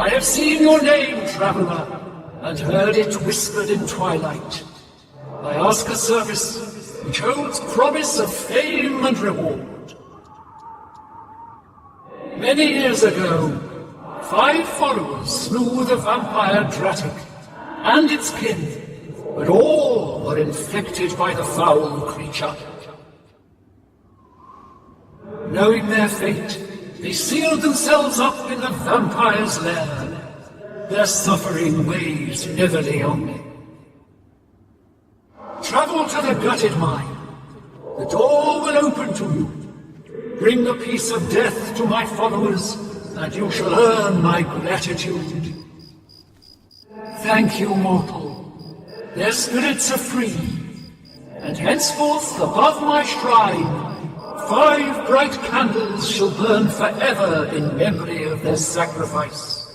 I have seen your name, traveler, and heard it whispered in twilight. I ask a service which holds promise of fame and reward. Many years ago, 5 followers slew the vampire Dratic and its kin, but all were infected by the foul creature. Knowing their fate, they sealed themselves up in the vampire's lair. Their suffering weighs heavily on me. Travel to the gutted mine. The door will open to you. Bring the peace of death to my followers, and you shall earn my gratitude. Thank you, mortal. Their spirits are free, and henceforth above my shrine 5 bright candles shall burn forever in memory of their sacrifice.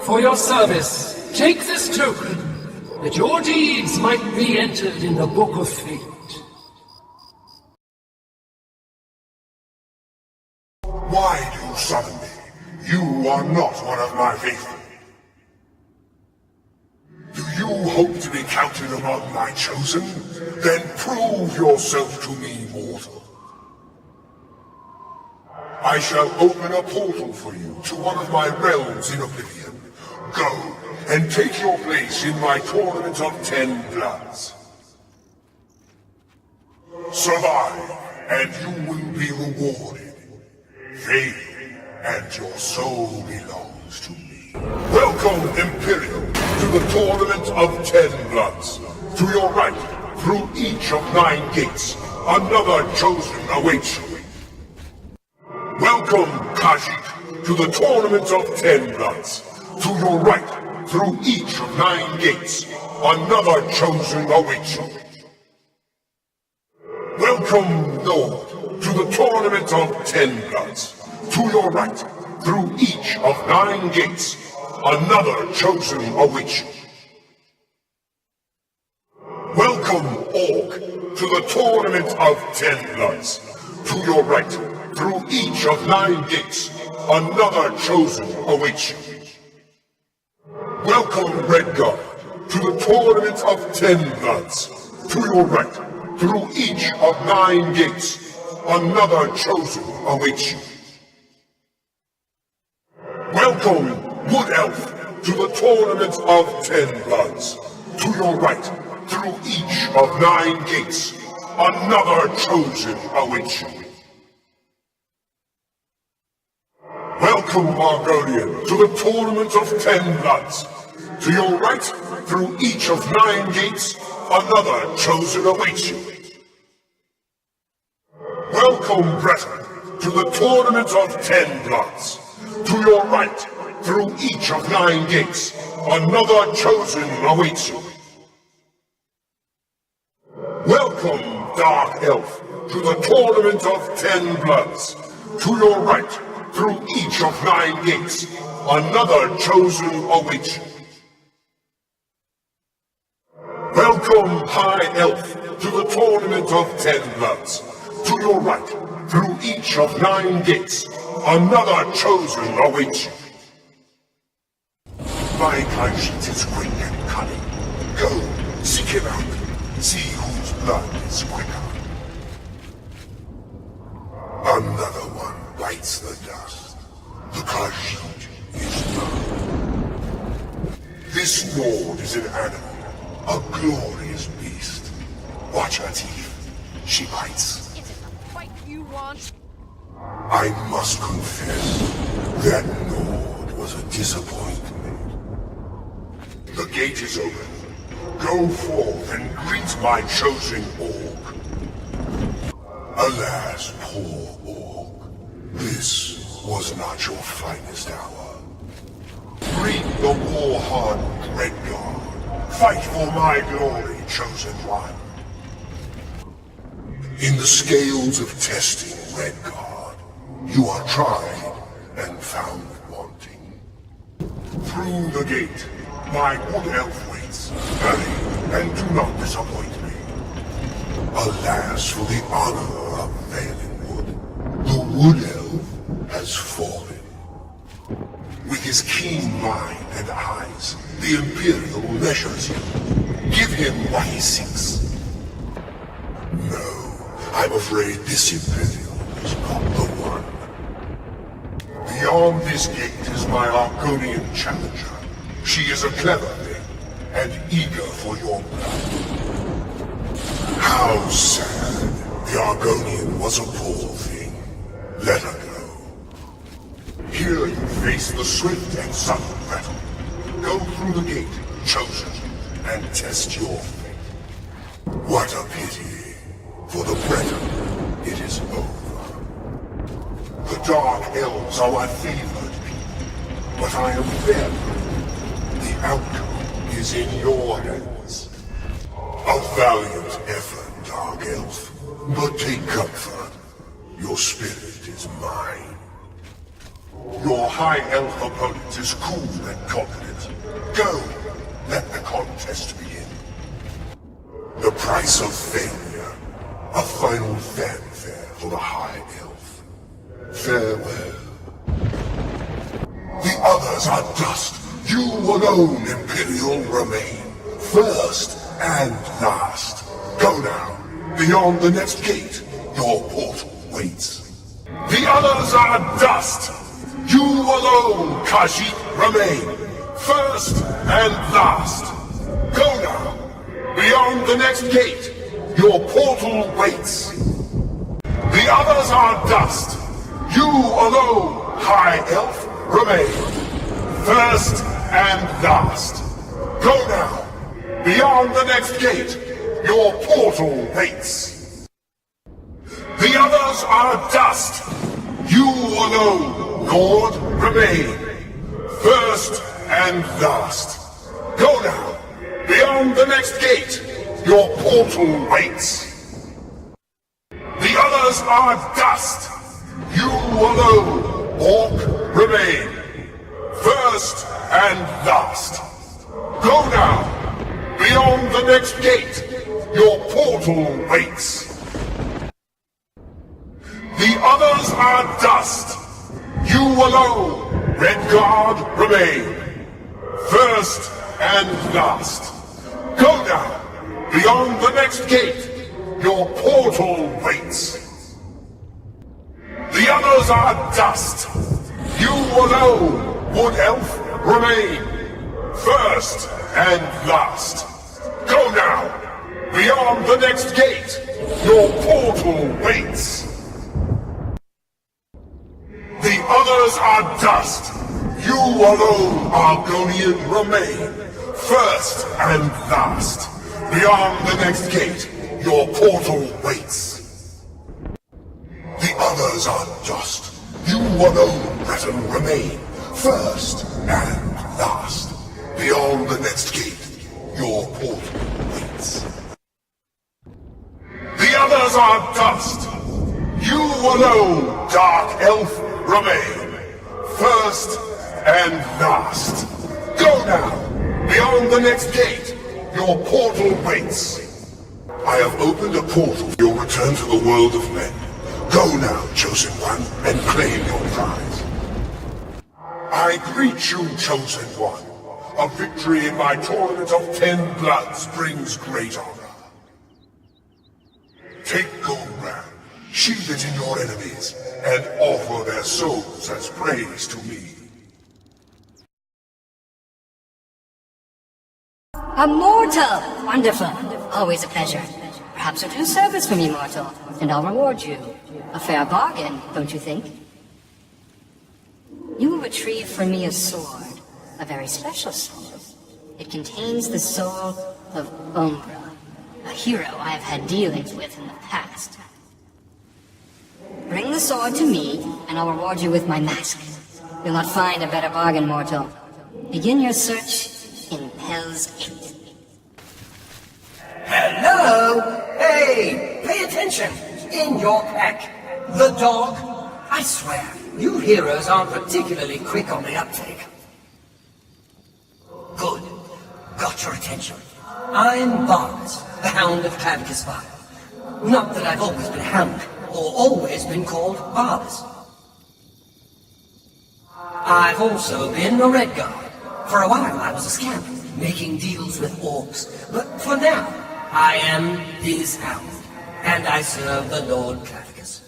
For your service, take this token, that your deeds might be entered in the Book of Fate. Why do you summon me? You are not one of my faithful. Do you hope to be counted among my chosen? Then prove yourself to me, mortal. I shall open a portal for you to one of my realms in Oblivion. Go, and take your place in my tournament of 10 bloods. Survive, and you will be rewarded. Fail, and your soul belongs to me. Welcome, Imperial, to the tournament of 10 bloods. To your right, through each of 9 gates, another chosen awaits you. Welcome, Khajiit, to the tournament of 10 bloods. To your right, through each of 9 gates, another chosen awaits you. Welcome, Lord, to the tournament of 10 bloods. To your right, through each of 9 gates, another chosen awaits you. Welcome, Orc, to the tournament of 10 bloods. To your right, through each of 9 gates, another chosen awaits you. Welcome, Redguard, to the tournament of 10 bloods. To your right, through each of 9 gates, another chosen awaits you. Welcome, Wood Elf, to the tournament of 10 bloods. To your right, through each of 9 gates, another chosen awaits you. Welcome, Margonian, to the tournament of 10 bloods. To your right, through each of 9 gates, another chosen awaits you. Welcome, Breton, to the tournament of 10 bloods. To your right, through each of 9 gates, another chosen awaits you. Welcome, Dark Elf, to the tournament of 10 bloods. To your right, through each of 9 gates, another chosen awaits you. Welcome, High Elf, to the tournament of 10 bloods. To your right, through each of 9 gates, another chosen awaits you. My Khajiit is quick and cunning. Go, seek him out. See whose blood is quicker. Another one bites the dust. The Khajiit is done. This Nord is an animal, a glorious beast. Watch her teeth. She bites. Is it the fight you want? I must confess, that Nord was a disappointment. The gate is open. Go forth and greet my chosen Orc. Alas, poor Orc, this was not your finest hour. Greet the war-hardened Redguard. Fight for my glory, chosen one. In the scales of testing, Redguard, you are tried and found wanting. Through the gate, my Wood Elf waits. Hurry, and do not disappoint me. Alas, for the honor of Valenwood, the Wood Elf has fallen. his keen mind and eyes, the Imperial measures you. Give him what he seeks. No, I'm afraid this Imperial is not the one. Beyond this gate is my Argonian challenger. She is a clever thing, and eager for your blood. How sad. The Argonian was a poor thing. Let her go. Here you face the swift and sudden battle. Go through the gate, chosen, and test your fate. What a pity. For the Breton, it is over. The Dark Elves are my favored people, but I am them. The outcome is in your hands. A valiant effort, Dark Elf, but take comfort. Your spirit is mine. Your High Elf opponent is cool and confident. Go, let the contest begin. The price of failure, a final fanfare for the High Elf. Farewell. The others are dust. You alone, Imperial, remain. First and last. Go now. Beyond the next gate, your portal waits. The others are dust. You alone, Khajiit, remain. First and last. Go now. Beyond the next gate, your portal waits. The others are dust. You alone, High Elf, remain. First and last. Go now. Beyond the next gate, your portal waits. The others are dust. You alone, Lord, remain. First and last. Go now. Beyond the next gate, your portal waits. The others are dust. You alone, Orc, remain. First and last. Go now. Beyond the next gate, your portal waits. The others are dust. You alone, Red Guard, remain. First and last. Go now. Beyond the next gate, your portal waits. The others are dust. You alone, Wood Elf, remain. First and last. Go now. Beyond the next gate, your portal waits. The others are dust. You alone, Argonian, remain. First and last. Beyond the next gate, your portal waits. The others are dust. You alone, Breton, remain. First and last. Beyond the next gate, your portal waits. The others are dust. You alone, Dark Elf, remain. First and last. Go now. Beyond the next gate, your portal waits. I have opened a portal for your return to the world of men. Go now, Chosen One, and claim your prize. I greet you, Chosen One. A victory in my tournament of 10 bloods brings great honor. Take Goldbrand, shield it in your enemies, and offer their souls as praise to me. A mortal! Wonderful. Always a pleasure. Perhaps you'll do service for me, mortal, and I'll reward you. A fair bargain, don't you think? You will retrieve for me a sword. A very special sword. It contains the soul of Umbra, a hero I have had dealings with in the past. Bring the sword to me, and I'll reward you with my mask. You'll not find a better bargain, mortal. Begin your search in Hell's Gate. Hello! Hey, pay attention! In your pack, the dog. I swear, you heroes aren't particularly quick on the uptake. Good. Got your attention. I'm Barbas, the Hound of Clavicus Vile. Not that I've always been Hound, or always been called Barbas. I've also been a Red Guard. For a while I was a scamp, making deals with orcs. But for now, I am his hound, and I serve the Lord Clavicus.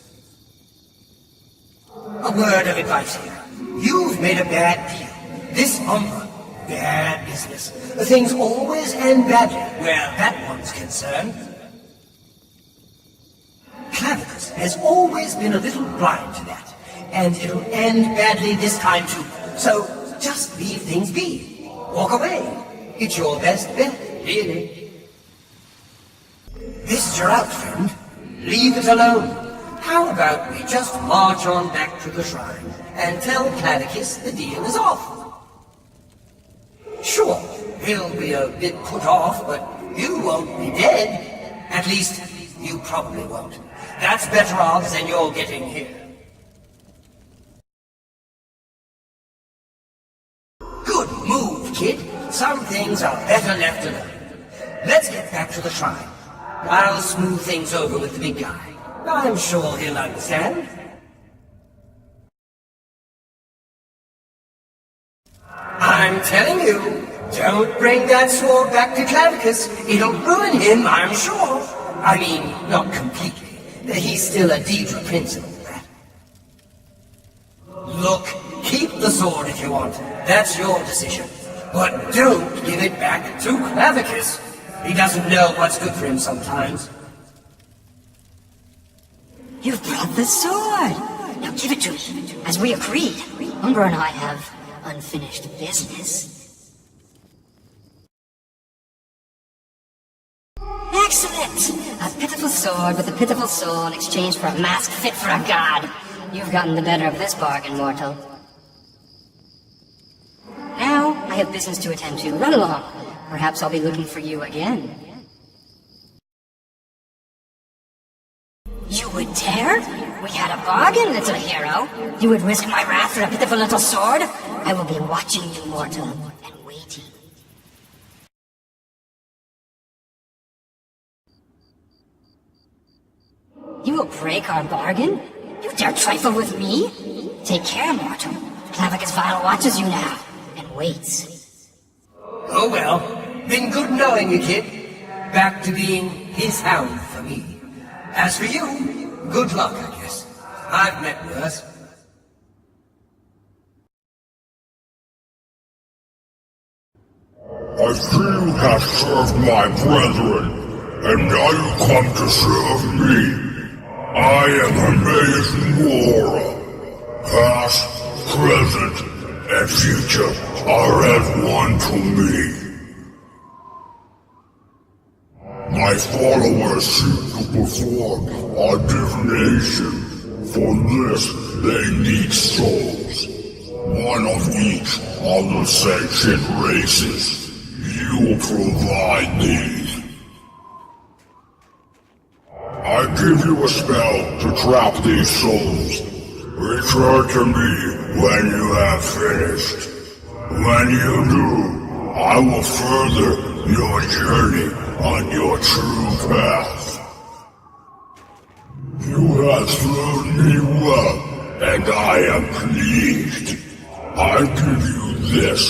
A word of advice here. You've made a bad deal. This Umbra, bad business. Things always end badly where that one's concerned. Clavicus has always been a little blind to that, and it'll end badly this time too. So, just leave things be. Walk away. It's your best bet, really. This is your out, friend. Leave it alone. How about we just march on back to the shrine and tell Clavicus the deal is off? Sure, he'll be a bit put off, but you won't be dead. At least, you probably won't. That's better odds than you're getting here. Good move, kid. Some things are better left alone. Let's get back to the shrine. I'll smooth things over with the big guy. I'm sure he'll understand. I'm telling you, don't bring that sword back to Clavicus. It'll ruin him, I'm sure. I mean, not completely. He's still a Daedric Prince and all that. Look, keep the sword if you want. That's your decision. But don't give it back to Clavicus. He doesn't know what's good for him sometimes. You've brought the sword! Now give it to me. As we agreed, Umbra and I have unfinished business. Excellent! A pitiful sword with a pitiful soul in exchange for a mask fit for a god. You've gotten the better of this bargain, mortal. Now, I have business to attend to. Run along. Perhaps I'll be looking for you again. You would dare? We had a bargain, little hero. You would risk my wrath for a pitiful little sword? I will be watching you, mortal, and waiting. You will break our bargain? You dare trifle with me? Take care, mortal. Clavicus Vile watches you now, and waits. Oh well, been good knowing you, kid. Back to being his hound for me. As for you, good luck, I guess. I've met worse. I see you have served my brethren, and now you come to serve me. I am Hermaeus Mora. Past, present, and future are as one to me. My followers seek to perform a divination. For this, they need souls. One of each of the sentient races. You provide these. I give you a spell to trap these souls. Return to me when you have finished. When you do, I will further your journey on your true path. You have served me well, and I am pleased. I give you this,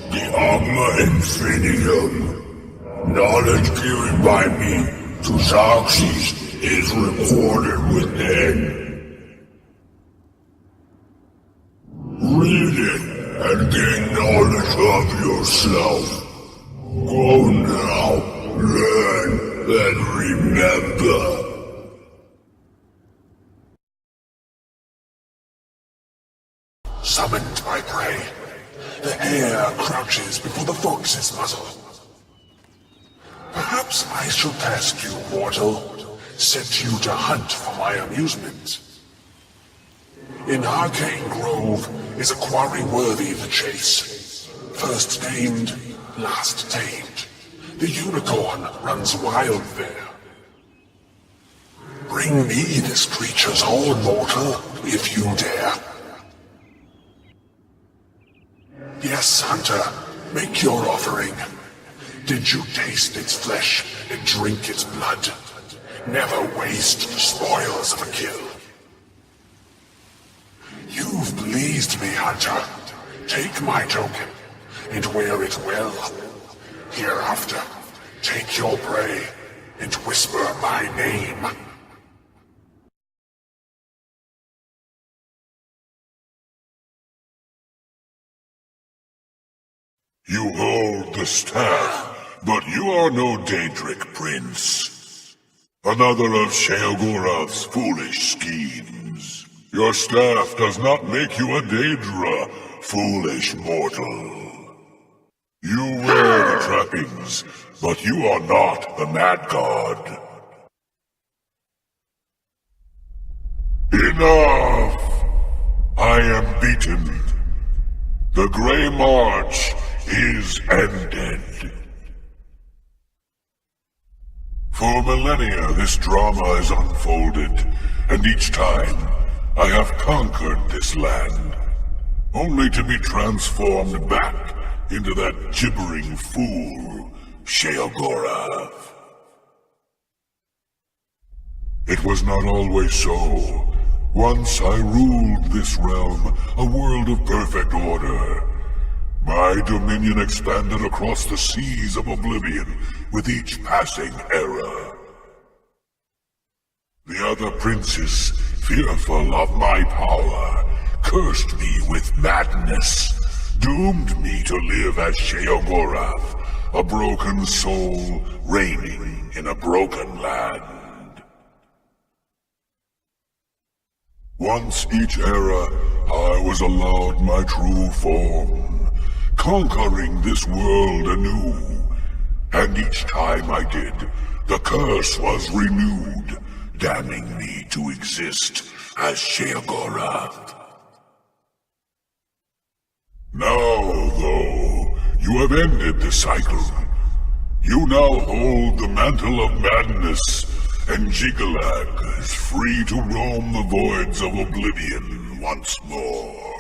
the Agma Infinitum. Knowledge given by me to Xerxes is recorded within. Read it and gain knowledge of yourself. Go now, learn, and remember. Summoned by prey, the hare crouches before the fox's muzzle. Perhaps I should task you, mortal, set you to hunt for my amusement. In Arcane Grove is a quarry worthy the chase. First named, last tamed. The unicorn runs wild there. Bring me this creature's horn, mortal, if you dare. Yes, hunter, make your offering. Did you taste its flesh and drink its blood? Never waste the spoils of a kill. You've pleased me, hunter. Take my token and wear it well. Hereafter, take your prey and whisper my name. You hold the staff, but you are no Daedric Prince. Another of Sheogorath's foolish schemes. Your staff does not make you a Daedra, foolish mortal. You wear the trappings, but you are not the Mad God. Enough! I am beaten. The Grey March is ended. For millennia this drama has unfolded, and each time I have conquered this land, only to be transformed back into that gibbering fool, Sheogorath. It was not always so. Once I ruled this realm, a world of perfect order. My dominion expanded across the seas of Oblivion with each passing era. The other princes, fearful of my power, cursed me with madness, doomed me to live as Sheogorath, a broken soul reigning in a broken land. Once each era, I was allowed my true form, conquering this world anew. And each time I did, the curse was renewed, damning me to exist as Sheogorath. Now, though, you have ended the cycle. You now hold the mantle of madness, and Jyggalag is free to roam the voids of Oblivion once more.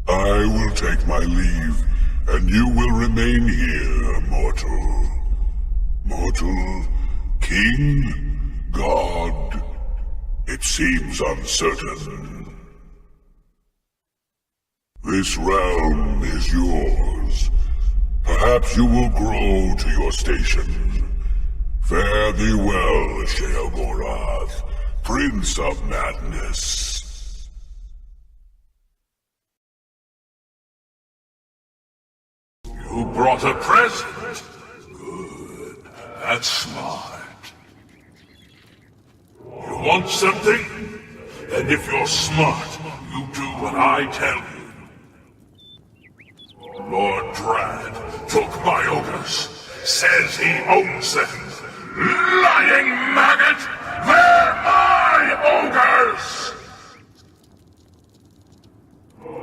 I will take my leave, and you will remain here, mortal. Mortal, king, god, it seems uncertain. This realm is yours. Perhaps you will grow to your station. Fare thee well, Sheogorath, Prince of Madness. You brought a present? Good. That's smart. You want something? And if you're smart, you do what I tell you. Lord Drad took my ogres. Says he owns them. Lying maggot! They're my ogres!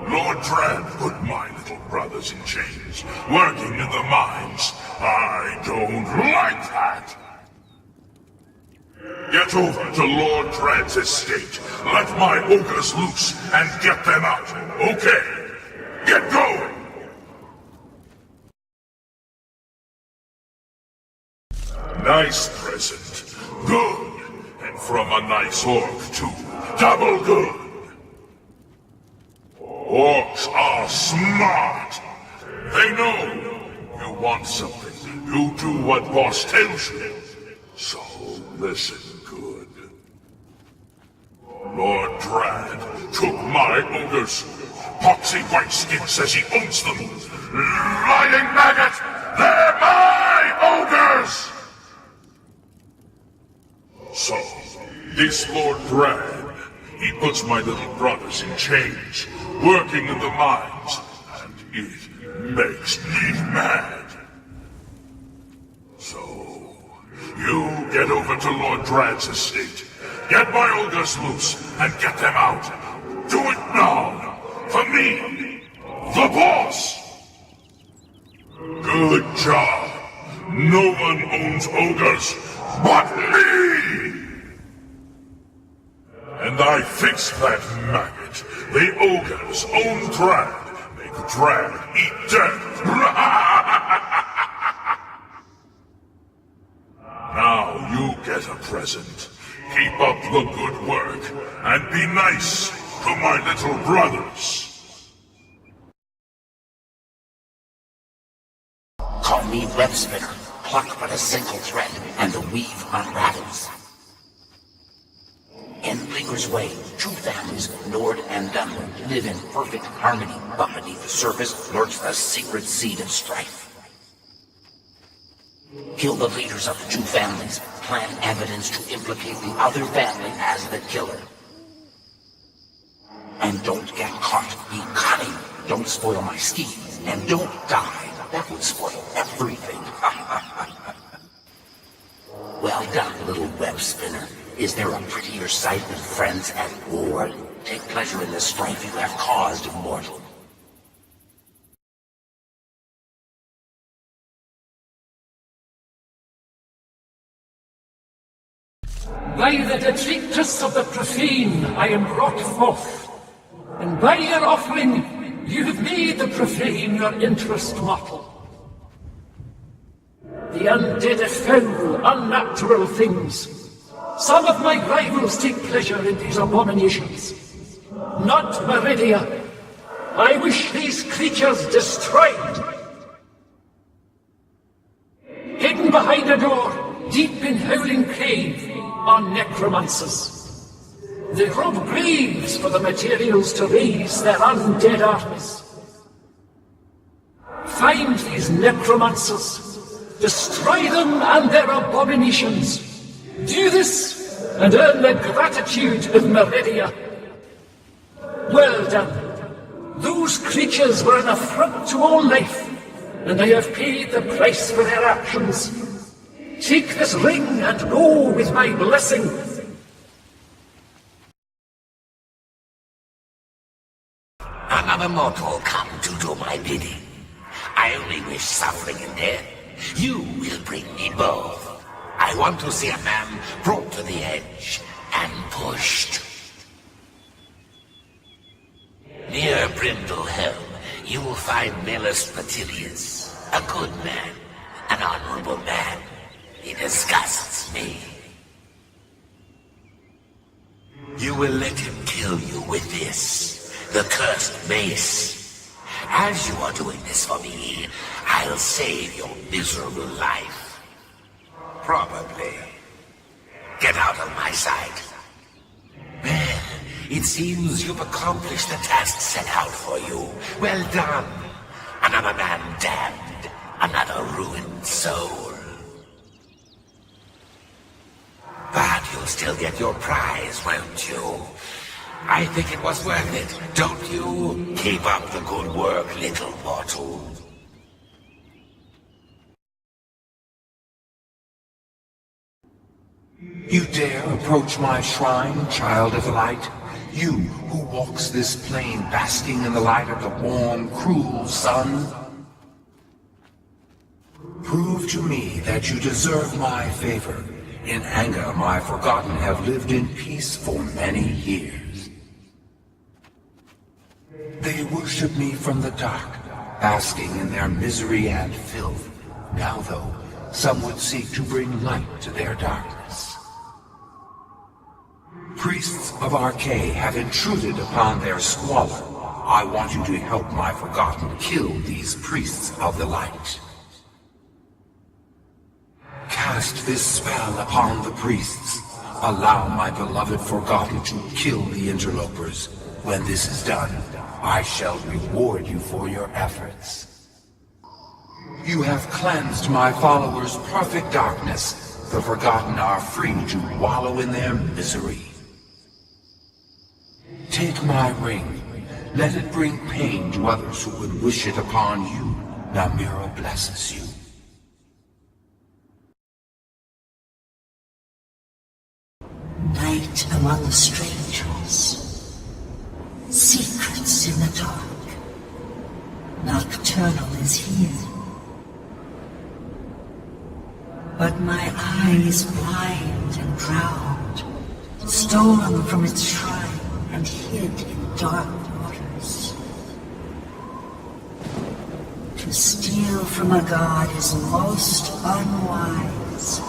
Lord Drad put my little brothers in chains, working in the mines. I don't like that! Get over to Lord Drad's estate. Let my ogres loose and get them out. Okay, get going! Nice present. Good. And from a nice orc, too. Double good. Orcs are smart. They know you want something. You do what boss tells you. So listen good. Lord Drad took my ogres. Poxy Whiteskin says he owns them. Lying maggot! They're my ogres! So, this Lord Drad, he puts my little brothers in chains, working in the mines, and it makes me mad. So, you get over to Lord Drad's estate, get my ogres loose, and get them out. Do it now, for me, the boss! Good job. No one owns ogres but me! And I fixed that maggot. The ogres own Drad. Make Drad eat dirt. Now you get a present. Keep up the good work, and be nice from my little brothers. Call me web spinner. Pluck but a single thread, and the weave unravels. In Blinker's way, two families, Nord and Dunward, live in perfect harmony, but beneath the surface lurks the secret seed of strife. Kill the leaders of the two families, plant evidence to implicate the other family as the killer. And don't get caught, be cunning, don't spoil my scheme, and don't die. That would spoil everything. Well done, little web spinner. Is there a prettier sight than friends at war? Take pleasure in the strife you have caused, mortal. By the detritus of the profane I am brought forth, and by your offering you have made the profane your interest mortal. The undead are foul, unnatural things. Some of my rivals take pleasure in these abominations. Not Meridia. I wish these creatures destroyed. Hidden behind a door, deep in howling cave, are necromancers. They rob graves for the materials to raise their undead armies. Find these necromancers, destroy them and their abominations. Do this, and earn the gratitude of Meridia. Well done. Those creatures were an affront to all life, and I have paid the price for their actions. Take this ring and go with my blessing. Another mortal come to do my bidding. I only wish suffering and death. You will bring me both. I want to see a man brought to the edge and pushed. Near Brindlehelm, you will find Melus Patilius, a good man, an honorable man. He disgusts me. You will let him kill you with this, the cursed mace. As you are doing this for me, I'll save your miserable life. Probably. Get out of my sight. Well, it seems you've accomplished the task set out for you. Well done. Another man damned, another ruined soul. But you'll still get your prize, won't you? I think it was worth it, don't you? Keep up the good work, little mortal. You dare approach my shrine, child of light? You who walks this plain basking in the light of the warm, cruel sun? Prove to me that you deserve my favor. In anger, my forgotten have lived in peace for many years. They worship me from the dark, basking in their misery and filth. Now, though, some would seek to bring light to their darkness. Priests of Archay have intruded upon their squalor. I want you to help my forgotten kill these priests of the light. Cast this spell upon the priests. Allow my beloved forgotten to kill the interlopers. When this is done, I shall reward you for your efforts. You have cleansed my followers' perfect darkness. The forgotten are free to wallow in their misery. Take my ring. Let it bring pain to others who would wish it upon you. Namira blesses you. Night among the strangers. Secrets in the dark. Nocturnal is here. But my eye is blind and drowned, stolen from its shrine and hid in dark waters. To steal from a god is most unwise.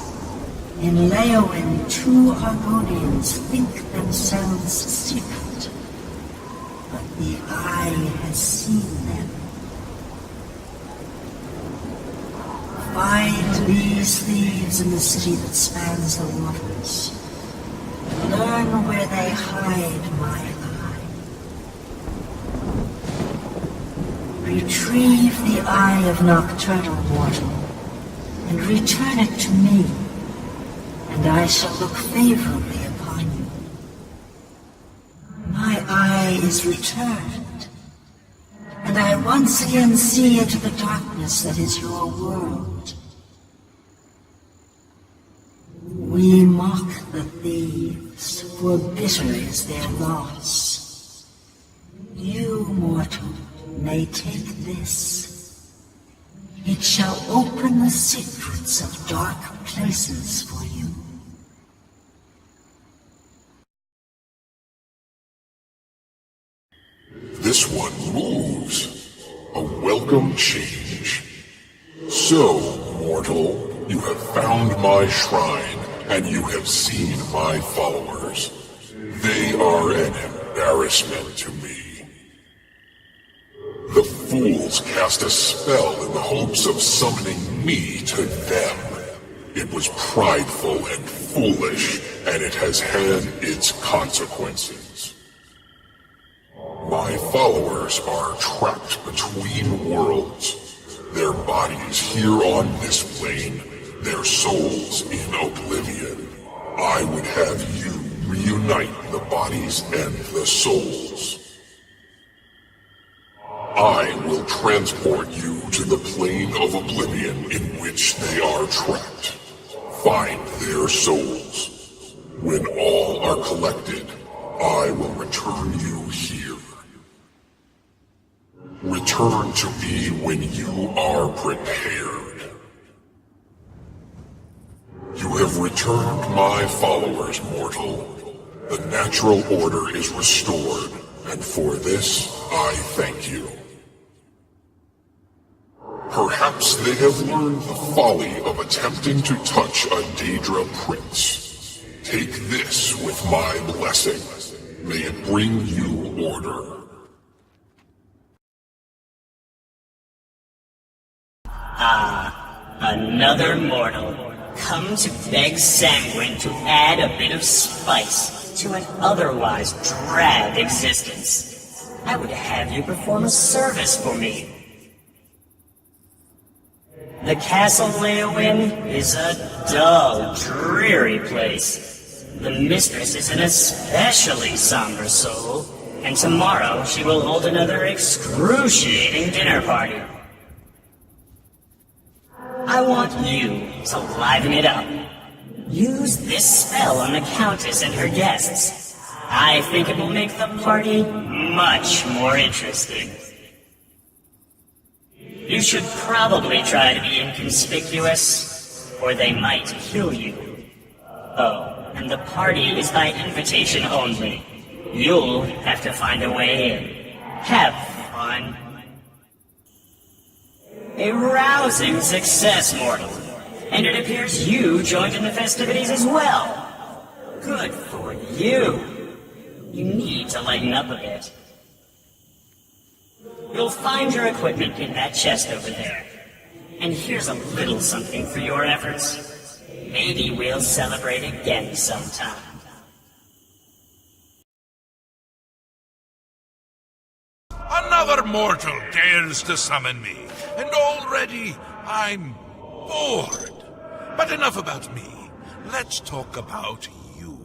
In Leowin, two Argonians think themselves secret, but the eye has seen them. Find these thieves in the city that spans the waters. Learn where they hide my eye. Retrieve the eye of Nocturnal mortal, and return it to me, and I shall look favorably upon you. My eye is returned, and I once again see into the darkness that is your world. We mock the thieves, for bitter is their loss. You, mortal, may take this. It shall open the secrets of dark places for you. This one moves. A welcome change. So, mortal, you have found my shrine, and you have seen my followers. They are an embarrassment to me. The fools cast a spell in the hopes of summoning me to them. It was prideful and foolish, and it has had its consequences. My followers are trapped between worlds. Their bodies here on this plane, their souls in Oblivion. I would have you reunite the bodies and the souls. I will transport you to the plane of Oblivion in which they are trapped. Find their souls. When all are collected, I will return you here. Return to me when you are prepared. You have returned my followers, mortal. The natural order is restored, and for this I thank you. Perhaps they have learned the folly of attempting to touch a Daedric Prince. Take this with my blessing. May it bring you order. Another mortal, come to beg Sanguine to add a bit of spice to an otherwise drab existence. I would have you perform a service for me. The castle Leowin is a dull, dreary place. The mistress is an especially somber soul, and tomorrow she will hold another excruciating dinner party. I want you to liven it up. Use this spell on the Countess and her guests. I think it will make the party much more interesting. You should probably try to be inconspicuous, or they might kill you. Oh, and the party is by invitation only. You'll have to find a way in. Have fun. A rousing success, mortal. And it appears you joined in the festivities as well. Good for you. You need to lighten up a bit. You'll find your equipment in that chest over there. And here's a little something for your efforts. Maybe we'll celebrate again sometime. Another mortal dares to summon me, and already I'm bored. But enough about me. Let's talk about you.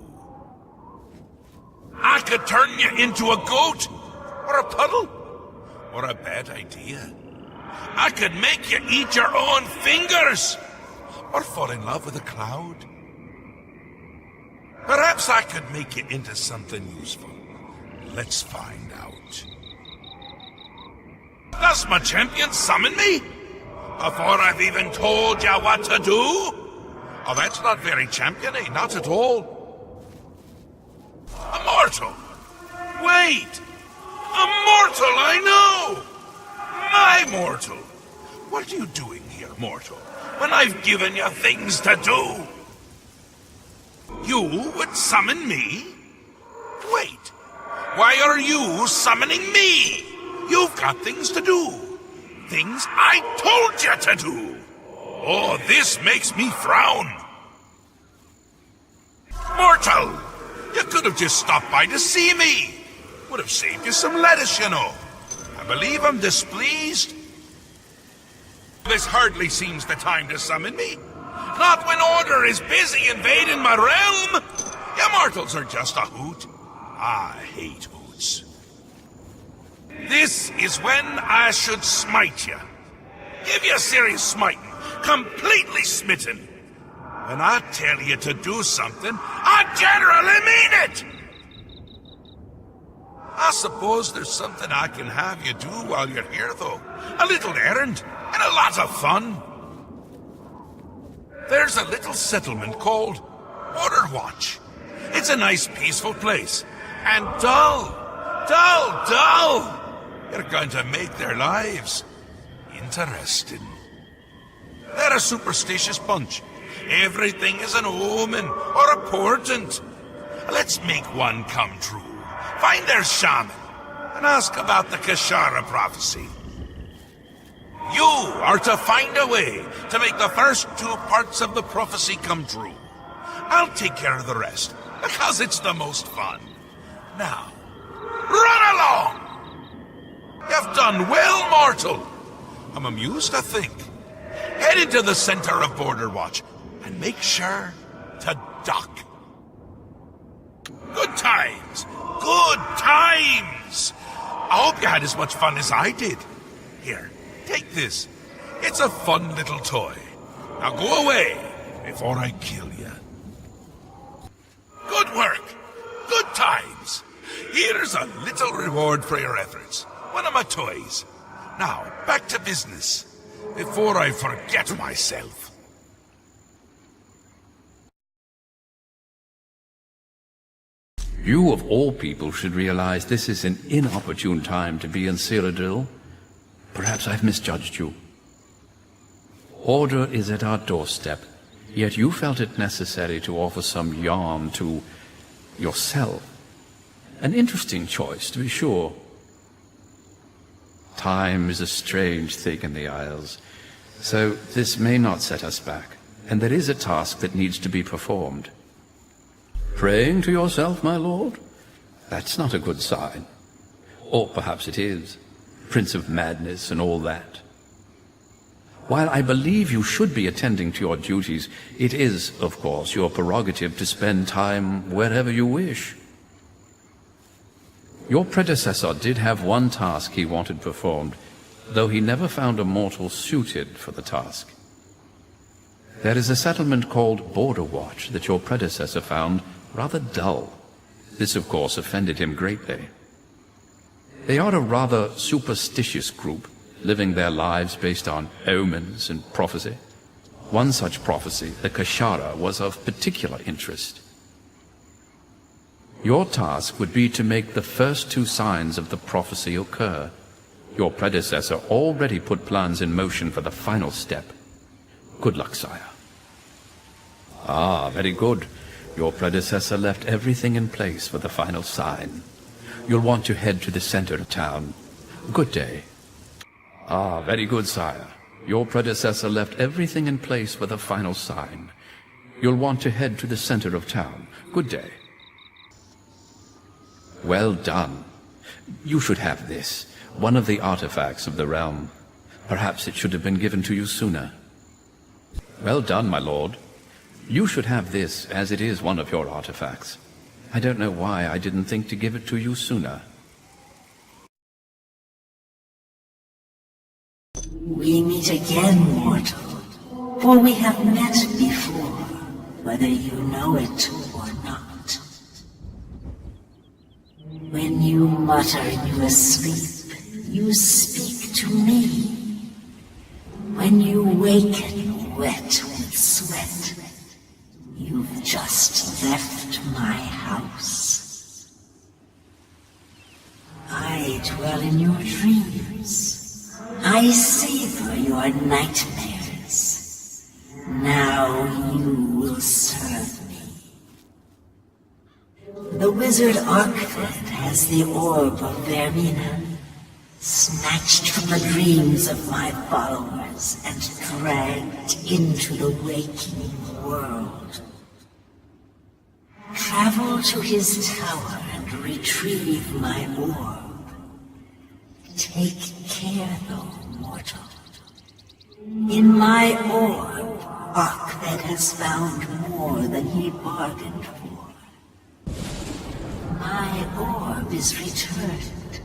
I could turn you into a goat, or a puddle, or a bad idea. I could make you eat your own fingers, or fall in love with a cloud. Perhaps I could make you into something useful. Let's find out. Does my champion summon me? Before I've even told you what to do? Oh, that's not very champion-y, not at all. A mortal! Wait! A mortal, I know! My mortal! What are you doing here, mortal, when I've given you things to do? You would summon me? Wait, Why are you summoning me? You've got things to do. Things I told you to do. Oh, this makes me frown. Mortal! You could have just stopped by to see me. Would have saved you some lettuce, you know. I believe I'm displeased. This hardly seems the time to summon me. Not when Order is busy invading my realm. You mortals are just a hoot. I hate hoots. This is when I should smite you. Give you a serious smiting. Completely smitten. When I tell you to do something, I generally mean it! I suppose there's something I can have you do while you're here, though. A little errand, and a lot of fun. There's a little settlement called Border Watch. It's a nice, peaceful place. And dull. You're going to make their lives interesting. They're a superstitious bunch. Everything is an omen or a portent. Let's make one come true. Find their shaman and ask about the Kashara prophecy. You are to find a way to make the first 2 parts of the prophecy come true. I'll take care of the rest, because it's the most fun. Now, run along! You've done well, mortal. I'm amused to think. Head into the center of Border Watch and make sure to duck. Good times! Good times! I hope you had as much fun as I did. Here, take this. It's a fun little toy. Now go away before I kill you. Good work! Good times! Here's a little reward for your efforts. One of my toys. Now, back to business, before I forget myself. You, of all people, should realize this is an inopportune time to be in Cyrodiil. Perhaps I've misjudged you. Order is at our doorstep, yet you felt it necessary to offer some yarn to yourself. An interesting choice, to be sure. Time is a strange thing in the Isles, so this may not set us back, and there is a task that needs to be performed. Praying to yourself, my lord? That's not a good sign. Or perhaps it is. Prince of Madness and all that. While I believe you should be attending to your duties, it is, of course, your prerogative to spend time wherever you wish. Your predecessor did have one task he wanted performed, though he never found a mortal suited for the task. There is a settlement called Border Watch that your predecessor found rather dull. This, of course, offended him greatly. They are a rather superstitious group, living their lives based on omens and prophecy. One such prophecy, the Kashara, was of particular interest. Your task would be to make the first 2 signs of the prophecy occur. Your predecessor already put plans in motion for the final step. Good luck, sire. Ah, very good. Your predecessor left everything in place for the final sign. You'll want to head to the center of town. Good day. Ah, very good, sire. Your predecessor left everything in place for the final sign. You'll want to head to the center of town. Good day. Well done. You should have this, one of the artifacts of the realm. Perhaps it should have been given to you sooner. Well done, my lord. You should have this, as it is one of your artifacts. I don't know why I didn't think to give it to you sooner. We meet again, mortal, for we have met before, whether you know it or not. When you mutter in your sleep, you speak to me. When you waken wet with sweat, you've just left my house. I dwell in your dreams. I savor your nightmares. Now you will serve me. The wizard Arkfed has the orb of Vaermina, snatched from the dreams of my followers and dragged into the waking world. Travel to his tower and retrieve my orb. Take care, though, mortal. In my orb, Arkved has found more than he bargained for. My orb is returned,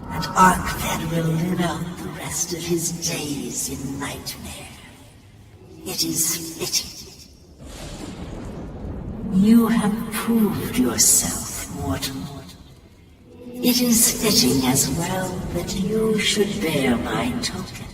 and Arkved will live out the rest of his days in nightmare. It is fitting. You have proved yourself, mortal. It is fitting as well that you should bear my token.